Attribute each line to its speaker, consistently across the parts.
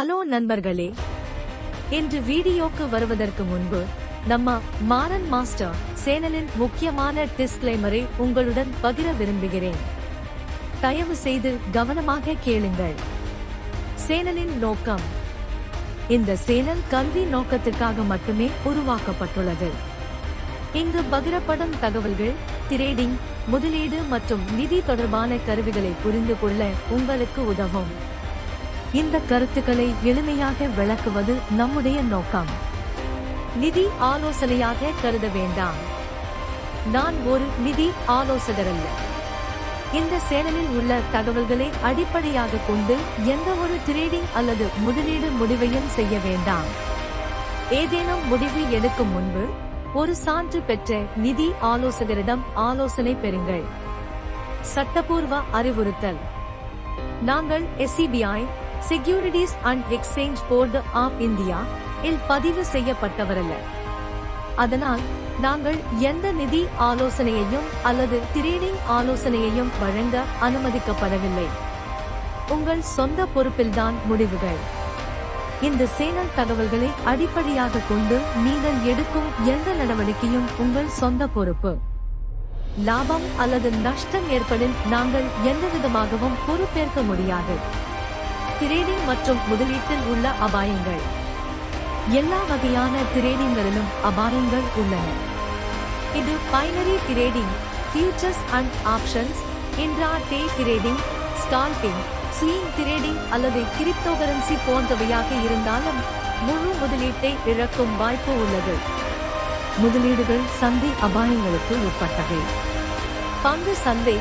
Speaker 1: Hello நண்பர்களே, இன்று வீடியோக்கு வருவதற்கு முன்பு நம்ம மாரன் மாஸ்டர் சேனலின் முக்கியமான டிஸ்க்ளைமரை உங்களுடன் பகிர விரும்புகிறேன். தயவு செய்து கவனமாக கேளுங்கள். சேனலின் நோக்கம்: இந்த சேனல் கல்வி நோக்கத்திற்காக மட்டுமே உருவாக்கப்பட்டுள்ளது. இங்கு பகிரப்படும் தகவல்கள் ட்ரேடிங், முதலீடு மற்றும் நிதி தொடர்பான கருவிகளை புரிந்து கொள்ள உங்களுக்கு உதவும். இந்த கருத்துக்களை எளிமையாக விளக்குவது நம்முடைய நோக்கம். நிதி ஆலோசனையாக கருத வேண்டாம். நான் ஒரு நிதி ஆலோசகரல்ல. இந்த சேனலில் உள்ள தகவல்களை அடிப்படையாக கொண்டு எந்த ஒரு ட்ரேடிங் அல்லது முதலீடு முடிவையும் செய்ய வேண்டாம். ஏதேனும் முடிவு எடுக்கும் முன்பு ஒரு சான்று பெற்ற நிதி ஆலோசகரிடம் ஆலோசனை பெறுங்கள். சட்டப்பூர்வ அறிவுறுத்தல்: நாங்கள் SEBI securities and exchange board of India இல் பதிவு செய்யப்பட்டவரல்ல. அதனால் நாங்கள் எந்த நிதி ஆலோசனையையும் அல்லது ட்ரேடிங் ஆலோசனையையும் வழங்க அனுமதிக்கப்படவில்லை. உங்கள் சொந்த பொறுப்பில்தான் முடிவுகள். இந்த சேனல் தகவல்களை அடிப்படையாக கொண்டு நீங்கள் எடுக்கும் எந்த நடவடிக்கையும் உங்கள் சொந்த பொறுப்பு. லாபம் அல்லது நஷ்டம் ஏற்படில் நாங்கள் எந்தவிதமாகவும் பொறுப்பேற்க முடியாது. ட்ரேடிங் மற்றும் முதலீட்டில் உள்ள அபாயங்கள்: எல்லா வகையான ட்ரேடிங்களிலும் அபாயங்கள் உள்ளன. இது binary trading, futures and options, intraday trading, scalping, swing trading அல்லது கிரிப்டோகரன்சி போன்றவையாக இருந்தாலும் முழு முதலீட்டை இழக்கும் வாய்ப்பு உள்ளது. முதலீடுகள் சந்தை அபாயங்களுக்கு உட்பட்டவை. பங்கு சந்தை,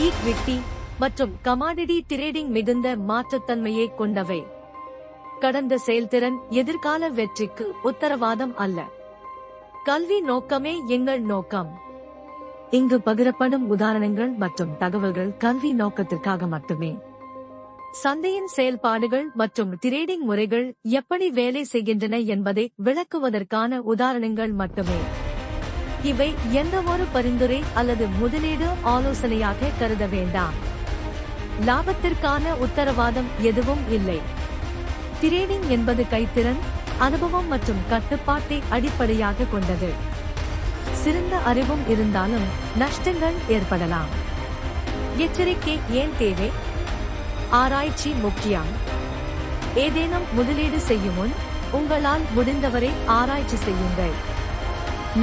Speaker 1: ஈக்விட்டி மற்றும் கமாடிட்டி ட்ரேடிங் மிகுந்த மாற்றுத்தன்மையை கொண்டவை. கடந்த செயல்திறன் எதிர்கால வெற்றிக்கு உத்தரவாதம் அல்ல. கல்வி நோக்கமே எங்கள் நோக்கம். இங்கு பகிரப்படும் உதாரணங்கள் மற்றும் தகவல்கள் கல்வி நோக்கத்திற்காக மட்டுமே. சந்தையின் செயல்பாடுகள் மற்றும் ட்ரேடிங் முறைகள் எப்படி வேலை செய்கின்றன என்பதை விளக்குவதற்கான உதாரணங்கள் மட்டுமே. இவை எந்தவொரு பரிந்துரை அல்லது முதலீடு ஆலோசனையாக கருத வேண்டாம். லாபத்திற்கான உத்தரவாதம் எதுவும் இல்லை. ட்ரேடிங் என்பது கைத்திறன், அனுபவம் மற்றும் கட்டுப்பாட்டை அடிப்படையாக கொண்டது. சிறந்த அறிவும் இருந்தாலும் நஷ்டங்கள் ஏற்படலாம். எச்சரிக்கை ஏன் தேவை? ஆராய்ச்சி முக்கியம். ஏதேனும் முதலீடு செய்யும் முன் உங்களால் முடிந்தவரை ஆராய்ச்சி செய்யுங்கள்.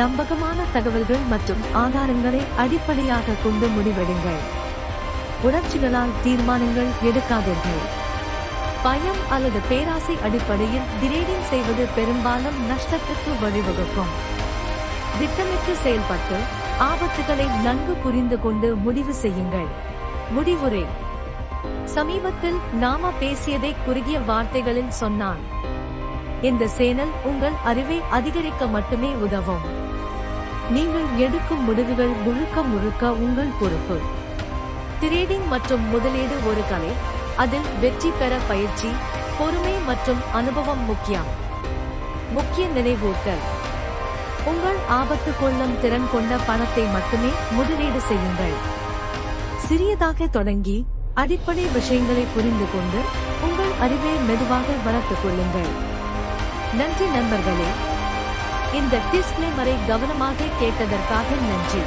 Speaker 1: நம்பகமான தகவல்கள் மற்றும் ஆதாரங்களை அடிப்படையாக கொண்டு முடிவெடுங்கள். உணர்ச்சிகளால் தீர்மானங்கள் எடுக்காதீர்கள். பயம் அல்லது பேராசை அடிப்படையில் ட்ரேடிங் செய்வது பெரும்பாலும் நஷ்டத்திற்கு வழிவகுக்கும். திட்டமிட்டு செயல்பட்டு ஆபத்துகளை நன்கு புரிந்து கொண்டு முடிவு செய்யுங்கள். முடிவுரை: சமீபத்தில் நாம பேசியதை குறுகிய வார்த்தைகளில் சொன்னான். இந்த சேனல் உங்கள் அறிவை அதிகரிக்க மட்டுமே உதவும். நீங்கள் எடுக்கும் முடிவுகள் முழுக்க உங்கள் பொறுப்பு. ட்ரேடிங் மற்றும் முதலீடு ஒரு கலை. அதில் வெற்றி பெற பயிற்சி, பொறுமை மற்றும் அனுபவம் முக்கியம். முக்கிய நினைவூட்டல்: உங்கள் ஆபத்து கொள்ளும் திறன் கொண்ட பணத்தை மட்டுமே முதலீடு செய்யுங்கள். சிறியதாக தொடங்கி அடிப்படை விஷயங்களை புரிந்து கொண்டு உங்கள் அறிவை மெதுவாக வளர்த்துக் கொள்ளுங்கள். நன்றி நண்பர்களே. இந்த டிஸ்க்ளைமரை கவனமாக கேட்டதற்காக நன்றி.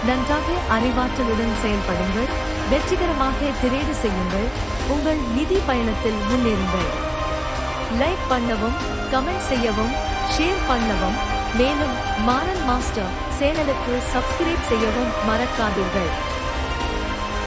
Speaker 1: நன்றாக அறிவாற்றலுடன் செயல்படுங்கள். வெற்றிகரமாக ட்ரேட் செய்யுங்கள். உங்கள் நிதி பயணத்தில் முன்னேறுங்கள். லைக் பண்ணவும், கமெண்ட் செய்யவும், ஷேர் பண்ணவும், மேலும் மாரன் மாஸ்டர் சேனலுக்கு சப்ஸ்கிரைப் செய்யவும் மறக்காதீர்கள்.